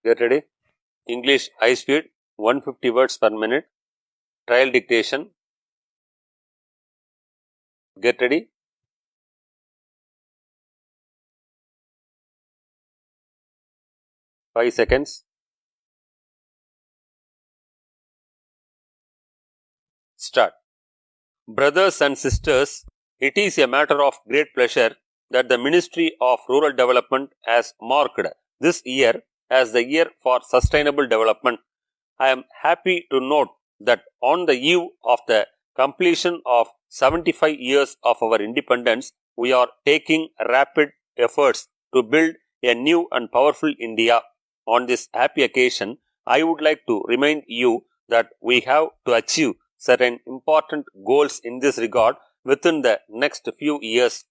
Get ready. English high speed 150 words per minute. Trial dictation. Get ready. Five seconds. Start. Brothers and sisters, it is a matter of great pleasure that the Ministry of Rural Development has marked this year as the year for sustainable development. I am happy to note that on the eve of the completion of 75 years of our independence, we are taking rapid efforts to build a new and powerful India. On this happy occasion, I would like to remind you that we have to achieve certain important goals in this regard within the next few years.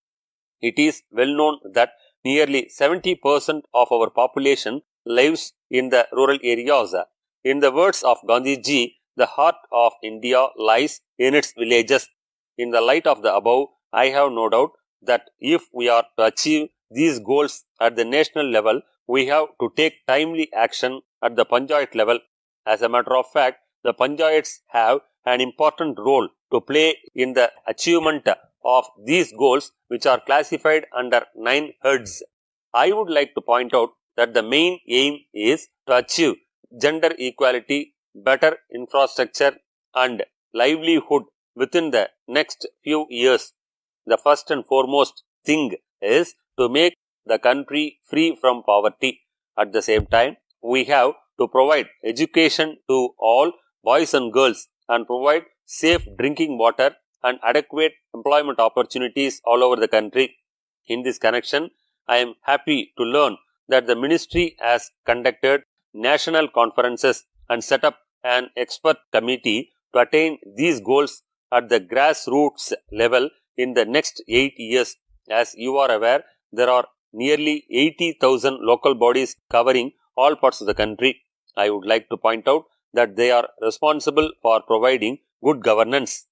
It is well known that nearly 70% of our population lives in the rural areas. In the words of Gandhiji, the heart of India lies in its villages. In the light of the above, I have no doubt that if we are to achieve these goals at the national level, we have to take timely action at the Panchayat level. As a matter of fact, the Panchayats have an important role to play in the achievement of these goals, which are classified under 9 heads. I would like to point out that the main aim is to achieve gender equality, better infrastructure and livelihood within the next few years. The first and foremost thing is to make the country free from poverty. At the same time, we have to provide education to all boys and girls and provide safe drinking water and adequate employment opportunities all over the country. In this connection, I am happy to learn that the ministry has conducted national conferences and set up an expert committee to attain these goals at the grassroots level in the next 8 years. As you are aware, there are nearly 80,000 local bodies covering all parts of the country. I would like to point out that they are responsible for providing good governance.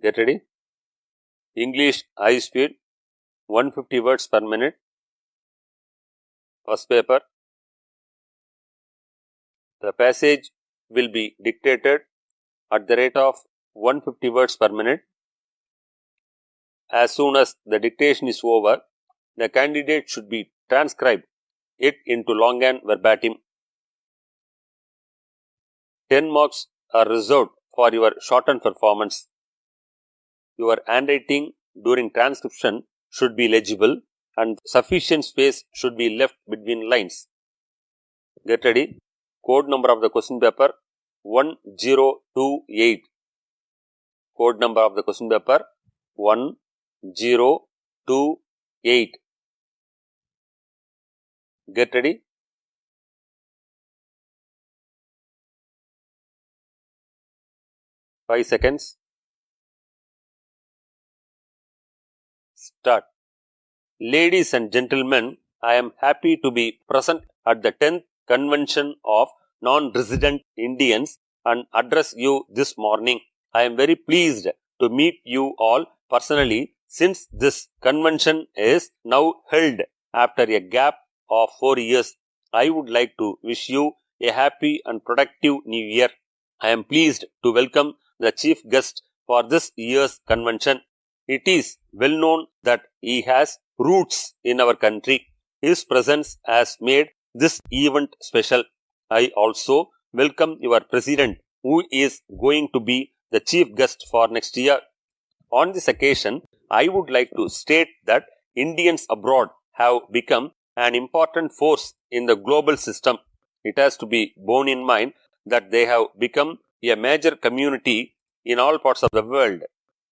Get ready. English high speed 150 words per minute. First paper. The passage will be dictated at the rate of 150 words per minute. As soon as the dictation is over, the candidate should be transcribed it into longhand verbatim. 10 marks are reserved for your shorthand performance. Your handwriting during transcription should be legible and sufficient space should be left between lines. Get ready. Code number of the question paper 1028. Code number of the question paper 1028. Get ready. Five seconds. Start. Ladies and gentlemen, I am happy to be present at the 10th Convention of Non-Resident Indians and address you this morning. I am very pleased to meet you all personally since this convention is now held after a gap of 4 years. I would like to wish you a happy and productive new year. I am pleased to welcome the chief guest for this year's convention. It is well known that he has roots in our country. His presence has made this event special. I also welcome your president, who is going to be the chief guest for next year. On this occasion, I would like to state that Indians abroad have become an important force in the global system. It has to be borne in mind that they have become a major community in all parts of the world.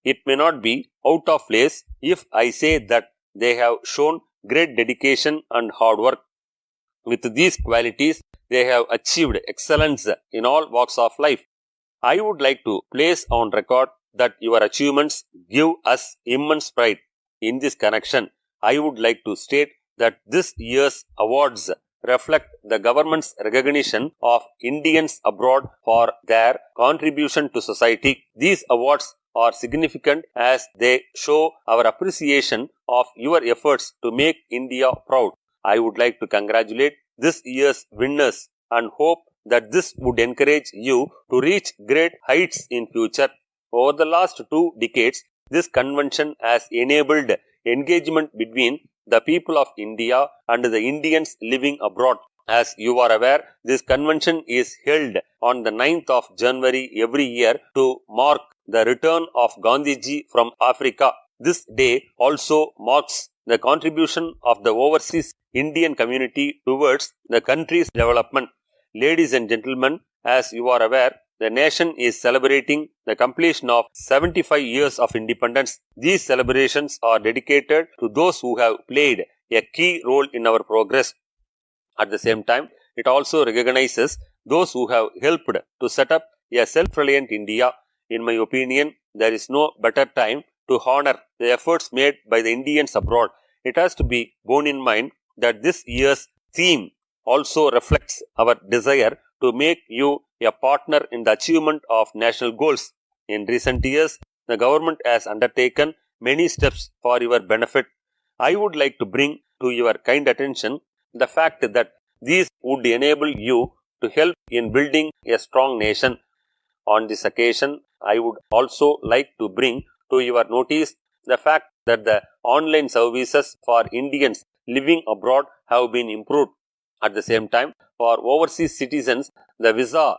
It may not be out of place if I say that they have shown great dedication and hard work. With these qualities, they have achieved excellence in all walks of life. I would like to place on record that your achievements give us immense pride. In this connection, I would like to state that this year's awards reflect the government's recognition of Indians abroad for their contribution to society. These awards are significant as they show our appreciation of your efforts to make India proud. I would like to congratulate this year's winners and hope that this would encourage you to reach great heights in future. Over the last 2 decades, this convention has enabled engagement between the people of India and the Indians living abroad. As you are aware, this convention is held on the 9th of January every year to mark the return of Gandhiji from Africa. This day also marks the contribution of the overseas Indian community towards the country's development. Ladies and gentlemen, as you are aware, the nation is celebrating the completion of 75 years of independence. These celebrations are dedicated to those who have played a key role in our progress. At the same time, it also recognizes those who have helped to set up a self-reliant India. In my opinion, there is no better time to honor the efforts made by the Indians abroad. It has to be borne in mind that this year's theme also reflects our desire to make you a partner in the achievement of national goals. In recent years, the government has undertaken many steps for your benefit. I would like to bring to your kind attention the fact that these would enable you to help in building a strong nation. On this occasion, I would also like to bring to your notice the fact that the online services for Indians living abroad have been improved. At the same time, for overseas citizens, the visa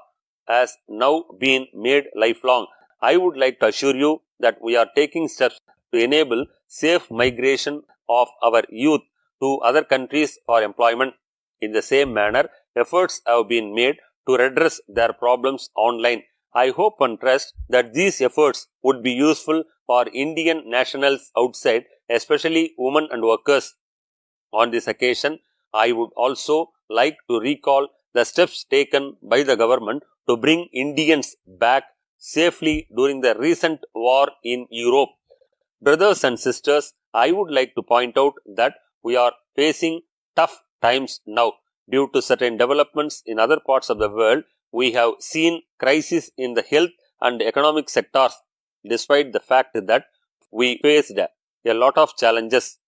has now been made lifelong. I would like to assure you that we are taking steps to enable safe migration of our youth to other countries for employment. In the same manner, efforts have been made to redress their problems online. I hope and trust that these efforts would be useful for Indian nationals outside, especially women and workers. On this occasion, I would also like to recall the steps taken by the government to bring Indians back safely during the recent war in Europe. Brothers and sisters, I would like to point out that we are facing tough times now. Due to certain developments in other parts of the world, we have seen crisis in the health and economic sectors. Despite the fact that we faced a lot of challenges,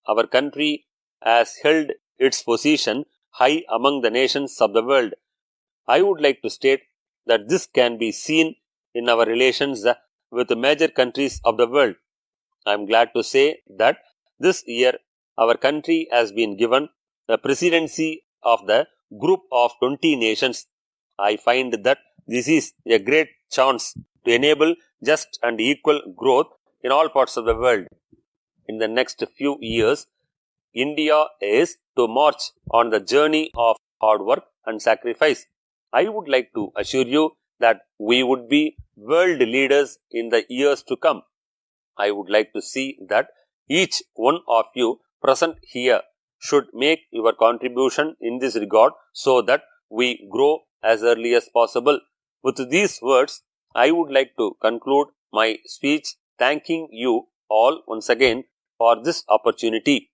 our country has held its position high among the nations of the world. I would like to state that this can be seen in our relations with the major countries of the world. I am glad to say that this year our country has been given the presidency of the group of 20 nations. I find that this is a great chance to enable just and equal growth in all parts of the world. In the next few years, India is to march on the journey of hard work and sacrifice. I would like to assure you that we would be world leaders in the years to come. I would like to see that each one of you present here should make your contribution in this regard so that we grow as early as possible. With these words, I would like to conclude my speech thanking you all once again for this opportunity.